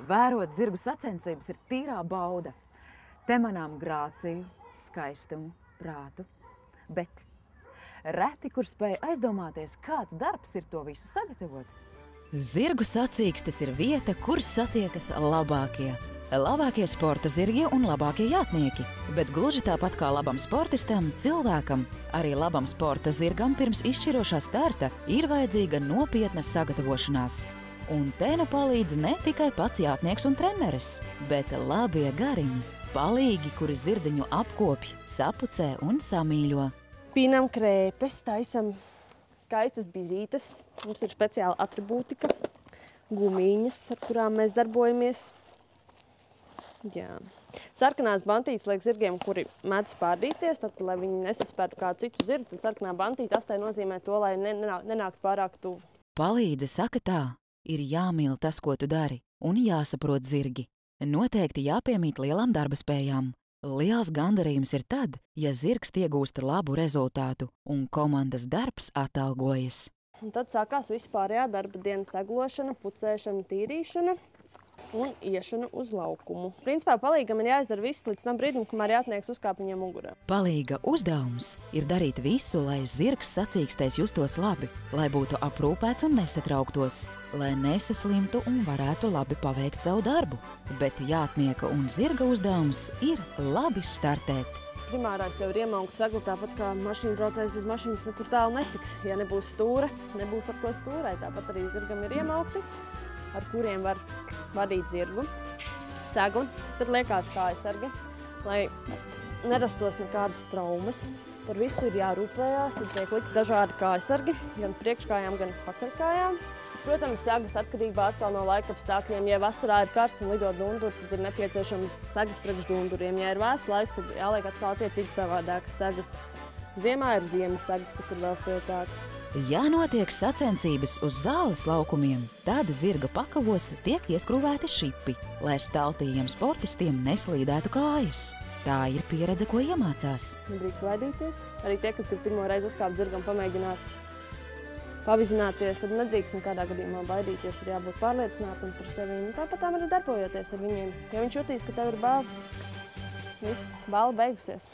Vērot zirgu sacensības ir tīrā bauda. Te manām grāciju, skaistumu, prātu, bet reti, kur spēja aizdomāties, kāds darbs ir to visu sagatavot. Zirgu sacīkstes ir vieta, kur satiekas labākie. Labākie sporta zirgi un labākie jātnieki. Bet gluži tāpat kā labam sportistam, cilvēkam, arī labam sporta zirgam pirms izšķirošā starta ir vajadzīga nopietna sagatavošanās. Un te nu palīdz ne tikai pats jātnieks un treneris, bet labie gariņi, palīgi, kuri zirdziņu apkopj, sapucē un samīļo. Pīnam krēpes, taisam skaistas bizītes. Mums ir speciāla atribūtika, gumiņas, ar kurām mēs darbojamies. Jā. Sarkanās bantītes liek zirgiem, kuri mēdz spārdīties, tad, lai viņi nesaspērtu kādu citu zirgu, tad sarkanā bantīte astē nozīmē to, lai nenāktu pārāk tuvu. Palīdze saka tā, ir jāmīl tas, ko tu dari, un jāsaprot zirgi. Noteikti jāpiemīt lielām darba spējām. Liels gandarījums ir tad, ja zirgs iegūst labu rezultātu un komandas darbs atalgojas. Un tad sākās vispārējā darba dienas saglošana, pucēšana, tīrīšana un iešana uz laukumu. Principā palīgam ir jāizdara viss līdz tam brīdim, kamēr jātnieks uzkāp viņam mugurā. Palīga uzdevums ir darīt visu, lai zirgs sacīkstēs justos labi, lai būtu aprūpēts un nesatrauktos, lai nesaslimtu un varētu labi paveikt savu darbu. Bet jātnieka un zirga uzdevums ir labi startēt. Primārais jau ir iemaukt seglu, tāpat kā mašīna braucējs bez mašīnas nekur tālu netiks. Ja nebūs stūra, nebūs ar ko stūrēt. Tāpat arī zirgam ir iemaukti, ar kuriem var vadīt zirgu, segli. Tad liekās kājasargi, lai nerastos nekādas traumas. Par visu ir jārūpējās, tad tiek likti dažādi kājasargi, gan priekškājām, gan pakaļkājām. Protams, segas atkarībā atkal no laikapstākļiem. Ja vasarā ir karsts un lido dunduri, tad ir nepieciešams segas priekš dunduriem. Ja ir vēss laiks, tad jāliek atkal attiecīgi savādākas segas. Ziemā ir ziemas segas, kas ir vēl siltākas. Ja notiek sacensības uz zāles laukumiem, tad zirga pakavos tiek ieskrūvēti šipi, lai staltījiem sportistiem neslīdētu kājas. Tā ir pieredze, ko iemācās. Nedrīkst baidīties. Arī tie, kas grib pirmo reizi uzkāpt zirgam, pamēģināt pavizināties, tad nedrīkst nekādā gadījumā baidīties. Ir jābūt pārliecinātam par sevi. Tāpat arī darbojoties ar viņiem. Ja viņš jutīs, ka tev ir bāla, viss, bāla beigusies.